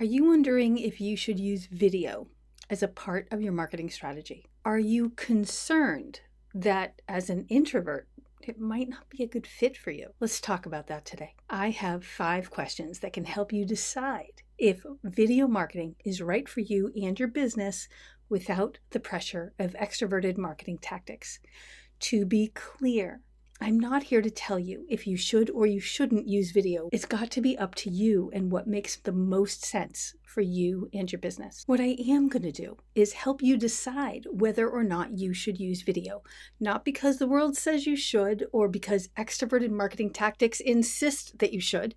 Are you wondering if you should use video as a part of your marketing strategy? Are you concerned that as an introvert, it might not be a good fit for you? Let's talk about that today. I have 5 questions that can help you decide if video marketing is right for you and your business without the pressure of extroverted marketing tactics. To be clear, I'm not here to tell you if you should or you shouldn't use video. It's got to be up to you and what makes the most sense for you and your business. What I am going to do is help you decide whether or not you should use video, not because the world says you should or because extroverted marketing tactics insist that you should.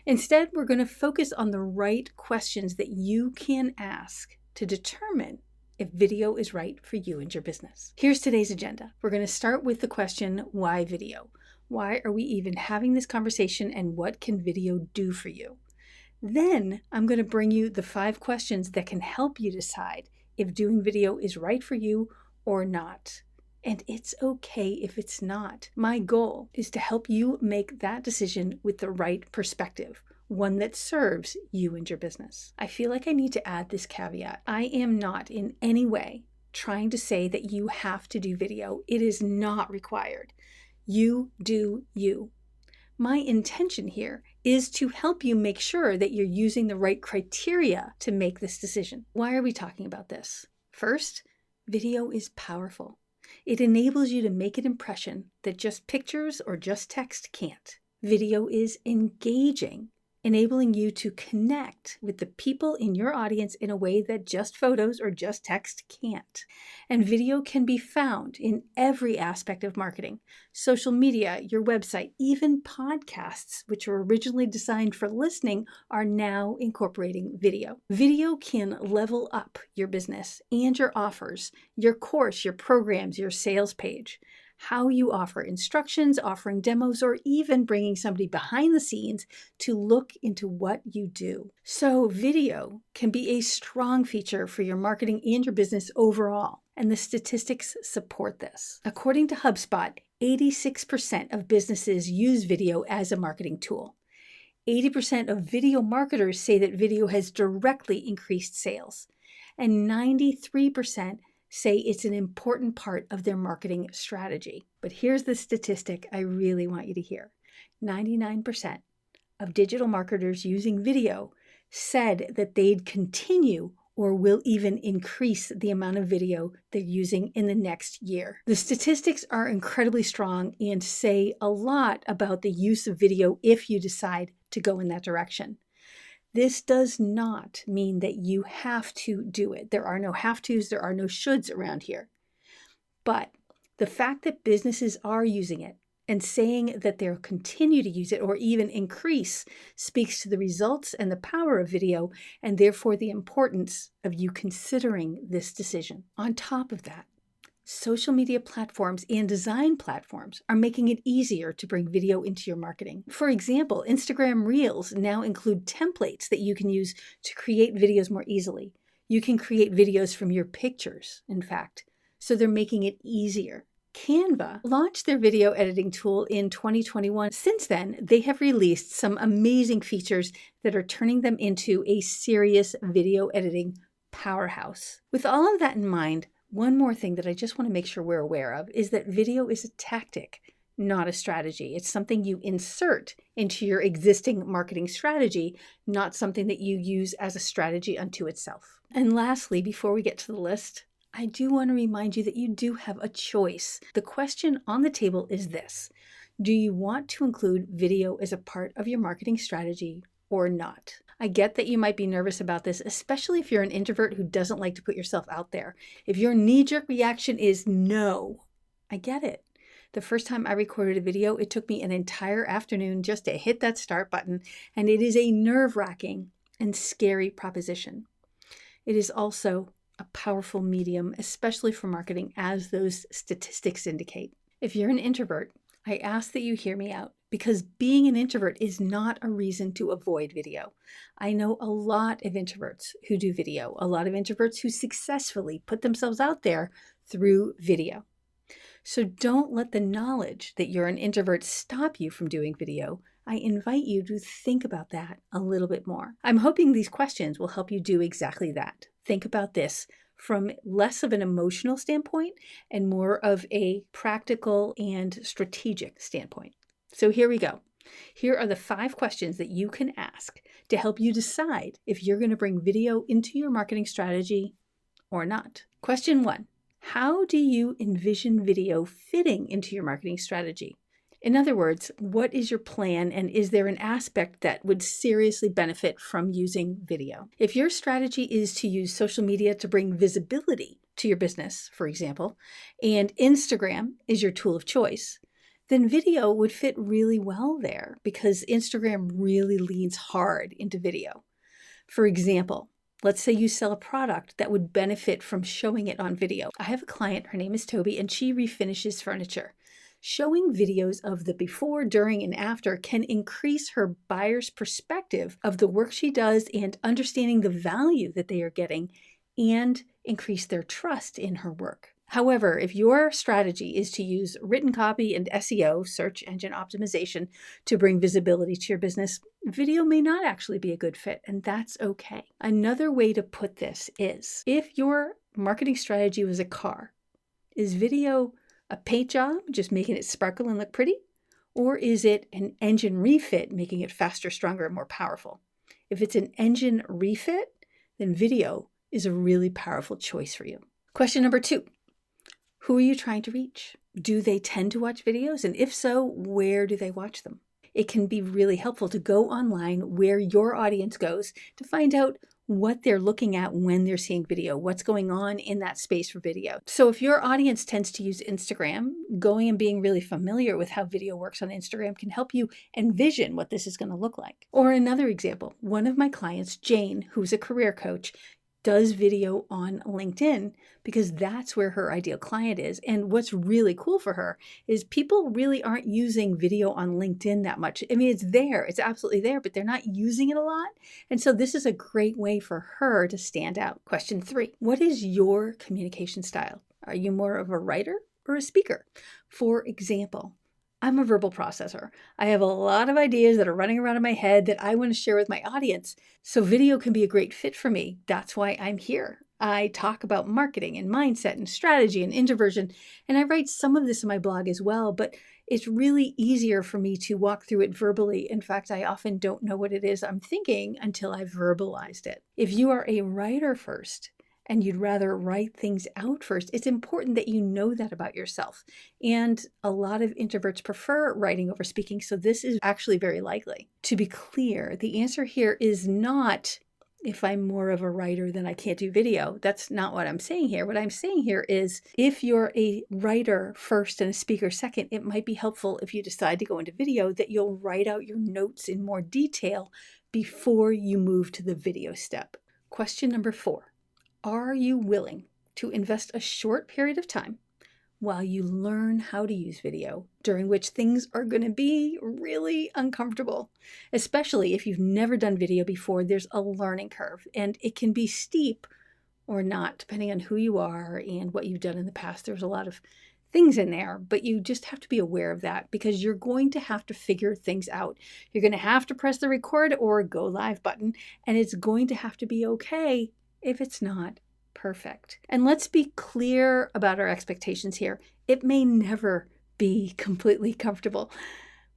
Instead, we're going to focus on the right questions that you can ask to determine if video is right for you and your business. Here's today's agenda. We're going to start with the question, why video? Why are we even having this conversation and what can video do for you? Then I'm going to bring you the 5 questions that can help you decide if doing video is right for you or not. And it's okay if it's not. My goal is to help you make that decision with the right perspective, one that serves you and your business. I feel like I need to add this caveat. I am not in any way trying to say that you have to do video. It is not required. You do you. My intention here is to help you make sure that you're using the right criteria to make this decision. Why are we talking about this? First, video is powerful. It enables you to make an impression that just pictures or just text can't. Video is engaging, enabling you to connect with the people in your audience in a way that just photos or just text can't. And video can be found in every aspect of marketing: social media, your website, even podcasts, which were originally designed for listening, are now incorporating video. Video can level up your business and your offers, your course, your programs, your sales page, how you offer instructions, offering demos, or even bringing somebody behind the scenes to look into what you do. So video can be a strong feature for your marketing and your business overall, and the statistics support this. According to HubSpot, 86% of businesses use video as a marketing tool. 80% of video marketers say that video has directly increased sales, and 93% say it's an important part of their marketing strategy. But here's the statistic I really want you to hear. 99% of digital marketers using video said that they'd continue or will even increase the amount of video they're using in the next year. The statistics are incredibly strong and say a lot about the use of video if you decide to go in that direction. This does not mean that you have to do it. There are no have-tos, there are no shoulds around here. But the fact that businesses are using it and saying that they'll continue to use it or even increase speaks to the results and the power of video, and therefore the importance of you considering this decision. On top of that, social media platforms and design platforms are making it easier to bring video into your marketing. For example, Instagram Reels now include templates that you can use to create videos more easily. You can create videos from your pictures, in fact, so they're making it easier. Canva launched their video editing tool in 2021. Since then, they have released some amazing features that are turning them into a serious video editing powerhouse. With all of that in mind, one more thing that I just want to make sure we're aware of is that video is a tactic, not a strategy. It's something you insert into your existing marketing strategy, not something that you use as a strategy unto itself. And lastly, before we get to the list, I do want to remind you that you do have a choice. The question on the table is this: do you want to include video as a part of your marketing strategy or not? I get that you might be nervous about this, especially if you're an introvert who doesn't like to put yourself out there. If your knee-jerk reaction is no, I get it. The first time I recorded a video, it took me an entire afternoon just to hit that start button, and it is a nerve-wracking and scary proposition. It is also a powerful medium, especially for marketing, as those statistics indicate. If you're an introvert, I ask that you hear me out, because being an introvert is not a reason to avoid video. I know a lot of introverts who do video, a lot of introverts who successfully put themselves out there through video. So don't let the knowledge that you're an introvert stop you from doing video. I invite you to think about that a little bit more. I'm hoping these questions will help you do exactly that. Think about this from less of an emotional standpoint and more of a practical and strategic standpoint. So here we go. Here are the 5 questions that you can ask to help you decide if you're going to bring video into your marketing strategy or not. Question 1. How do you envision video fitting into your marketing strategy? In other words, what is your plan, and is there an aspect that would seriously benefit from using video? If your strategy is to use social media to bring visibility to your business, for example, and Instagram is your tool of choice, then video would fit really well there because Instagram really leans hard into video. For example, let's say you sell a product that would benefit from showing it on video. I have a client, her name is Toby, and she refinishes furniture. Showing videos of the before, during, and after can increase her buyer's perspective of the work she does and understanding the value that they are getting and increase their trust in her work. However, if your strategy is to use written copy and SEO, search engine optimization, to bring visibility to your business, video may not actually be a good fit, and that's okay. Another way to put this is, if your marketing strategy was a car, is video a paint job, just making it sparkle and look pretty? Or is it an engine refit, making it faster, stronger, and more powerful? If it's an engine refit, then video is a really powerful choice for you. Question number 2. Who are you trying to reach? Do they tend to watch videos? And if so, where do they watch them? It can be really helpful to go online where your audience goes to find out what they're looking at when they're seeing video, what's going on in that space for video. So if your audience tends to use Instagram, going and being really familiar with how video works on Instagram can help you envision what this is going to look like. Or another example, one of my clients, Jane, who's a career coach, does video on LinkedIn because that's where her ideal client is. And what's really cool for her is people really aren't using video on LinkedIn that much. I mean, it's there, it's absolutely there, but they're not using it a lot. And so this is a great way for her to stand out. Question 3, what is your communication style? Are you more of a writer or a speaker? For example, I'm a verbal processor. I have a lot of ideas that are running around in my head that I want to share with my audience. So video can be a great fit for me. That's why I'm here. I talk about marketing and mindset and strategy and introversion, and I write some of this in my blog as well, but it's really easier for me to walk through it verbally. In fact, I often don't know what it is I'm thinking until I've verbalized it. If you are a writer first, and you'd rather write things out first, it's important that you know that about yourself. And a lot of introverts prefer writing over speaking, so this is actually very likely. To be clear, the answer here is not, if I'm more of a writer, then I can't do video. That's not what I'm saying here. What I'm saying here is, if you're a writer first and a speaker second, it might be helpful if you decide to go into video that you'll write out your notes in more detail before you move to the video step. Question number 4. Are you willing to invest a short period of time while you learn how to use video, during which things are going to be really uncomfortable? Especially if you've never done video before, there's a learning curve, and it can be steep or not, depending on who you are and what you've done in the past. There's a lot of things in there, but you just have to be aware of that because you're going to have to figure things out. You're going to have to press the record or go live button, and it's going to have to be okay if it's not perfect. And let's be clear about our expectations here. It may never be completely comfortable,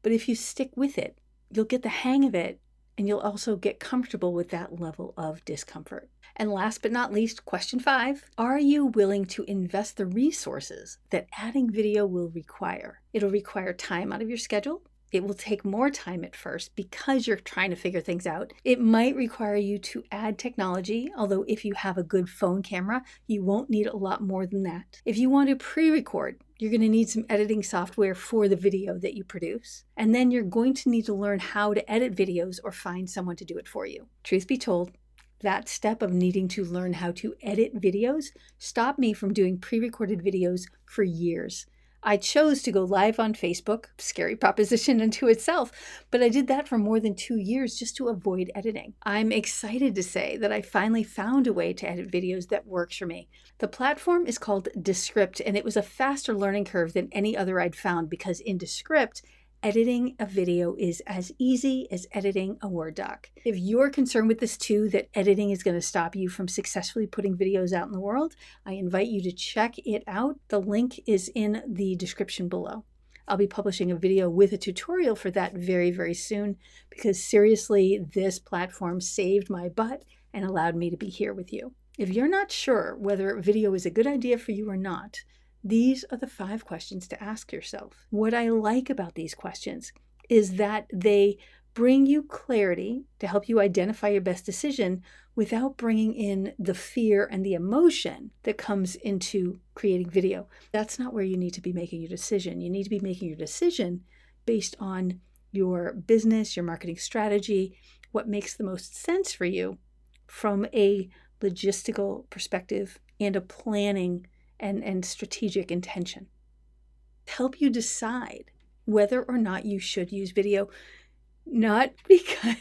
but if you stick with it, you'll get the hang of it, and you'll also get comfortable with that level of discomfort. And last but not least, question 5, are you willing to invest the resources that adding video will require? It'll require time out of your schedule. It will take more time at first because you're trying to figure things out. It might require you to add technology, although if you have a good phone camera, you won't need a lot more than that. If you want to pre-record, you're going to need some editing software for the video that you produce. And then you're going to need to learn how to edit videos or find someone to do it for you. Truth be told, that step of needing to learn how to edit videos stopped me from doing pre-recorded videos for years. I chose to go live on Facebook, scary proposition unto itself, but I did that for more than 2 years just to avoid editing. I'm excited to say that I finally found a way to edit videos that works for me. The platform is called Descript, and it was a faster learning curve than any other I'd found because in Descript, editing a video is as easy as editing a Word doc. If you're concerned with this too, that editing is going to stop you from successfully putting videos out in the world, I invite you to check it out. The link is in the description below. I'll be publishing a video with a tutorial for that very, very soon, because seriously, this platform saved my butt and allowed me to be here with you. If you're not sure whether video is a good idea for you or not, these are the 5 questions to ask yourself. What I like about these questions is that they bring you clarity to help you identify your best decision without bringing in the fear and the emotion that comes into creating video. That's not where you need to be making your decision. You need to be making your decision based on your business, your marketing strategy, what makes the most sense for you from a logistical perspective and a planning and strategic intention. Help you decide whether or not you should use video, not because